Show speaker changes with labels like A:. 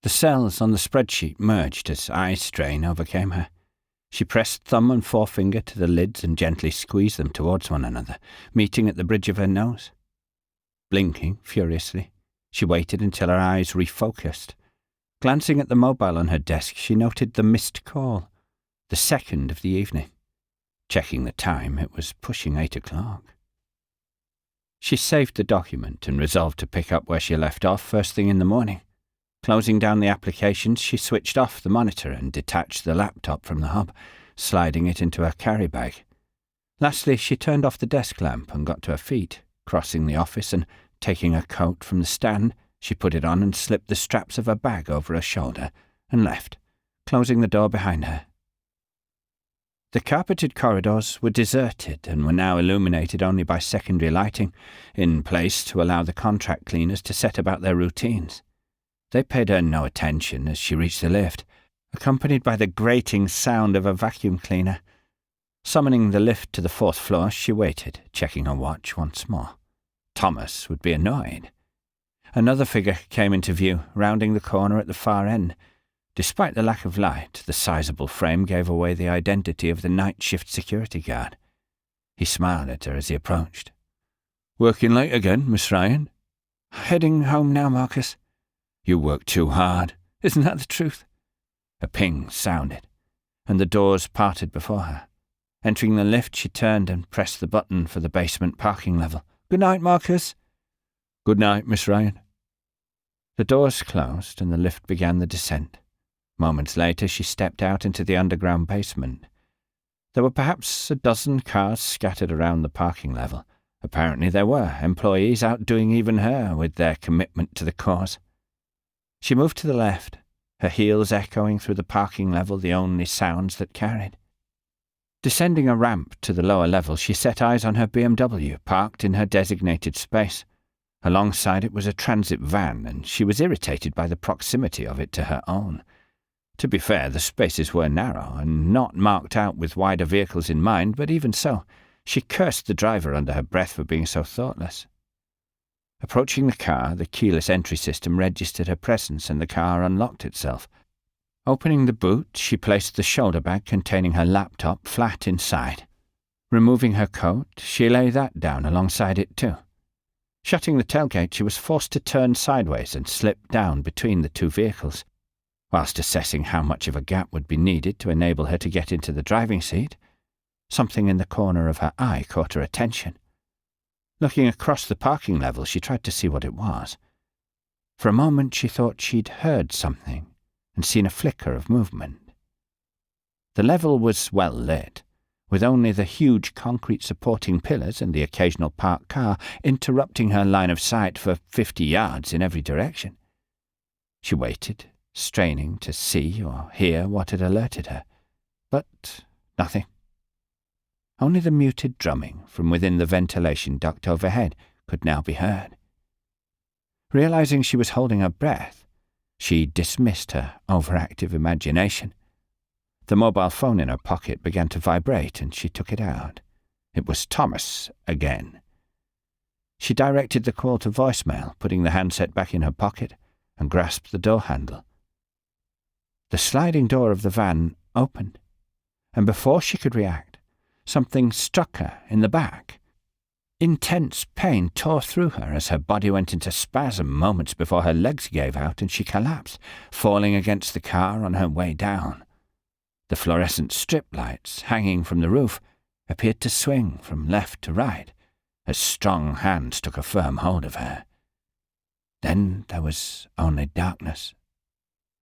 A: The cells on the spreadsheet merged as eye strain overcame her. She pressed thumb and forefinger to the lids and gently squeezed them towards one another, meeting at the bridge of her nose. Blinking furiously, she waited until her eyes refocused. Glancing at the mobile on her desk, she noted the missed call, the second of the evening. Checking the time, it was pushing 8 o'clock. She saved the document and resolved to pick up where she left off first thing in the morning. Closing down the applications, she switched off the monitor and detached the laptop from the hub, sliding it into her carry bag. Lastly, she turned off the desk lamp and got to her feet, crossing the office and, taking her coat from the stand, she put it on and slipped the straps of her bag over her shoulder and left, closing the door behind her. The carpeted corridors were deserted and were now illuminated only by secondary lighting, in place to allow the contract cleaners to set about their routines. They paid her no attention as she reached the lift, accompanied by the grating sound of a vacuum cleaner. Summoning the lift to the 4th floor, she waited, checking her watch once more. Thomas would be annoyed. Another figure came into view, rounding the corner at the far end. Despite the lack of light, the sizable frame gave away the identity of the night shift security guard. He smiled at her as he approached. "Working late again, Miss Ryan?" "Heading home now, Marcus." "You work too hard. Isn't that the truth?" A ping sounded, and the doors parted before her. Entering the lift, she turned and pressed the button for the basement parking level. "Good night, Marcus." "Good night, Miss Ryan." The doors closed and the lift began the descent. Moments later, she stepped out into the underground basement. There were perhaps a dozen cars scattered around the parking level. Apparently there were employees outdoing even her with their commitment to the cause. She moved to the left, her heels echoing through the parking level, the only sounds that carried. Descending a ramp to the lower level, she set eyes on her BMW, parked in her designated space. Alongside it was a transit van, and she was irritated by the proximity of it to her own. To be fair, the spaces were narrow and not marked out with wider vehicles in mind, but even so, she cursed the driver under her breath for being so thoughtless. Approaching the car, the keyless entry system registered her presence and the car unlocked itself. Opening the boot, she placed the shoulder bag containing her laptop flat inside. Removing her coat, she lay that down alongside it too. Shutting the tailgate, she was forced to turn sideways and slip down between the two vehicles. Whilst assessing how much of a gap would be needed to enable her to get into the driving seat, something in the corner of her eye caught her attention. Looking across the parking level, she tried to see what it was. For a moment she thought she'd heard something and seen a flicker of movement. The level was well lit, with only the huge concrete supporting pillars and the occasional parked car interrupting her line of sight for 50 yards in every direction. She waited, straining to see or hear what had alerted her, but nothing. Only the muted drumming from within the ventilation duct overhead could now be heard. Realizing she was holding her breath, she dismissed her overactive imagination. The mobile phone in her pocket began to vibrate and she took it out. It was Thomas again. She directed the call to voicemail, putting the handset back in her pocket, and grasped the door handle. The sliding door of the van opened, and before she could react, something struck her in the back. Intense pain tore through her as her body went into spasm moments before her legs gave out and she collapsed, falling against the car on her way down. The fluorescent strip lights hanging from the roof appeared to swing from left to right as strong hands took a firm hold of her. Then there was only darkness.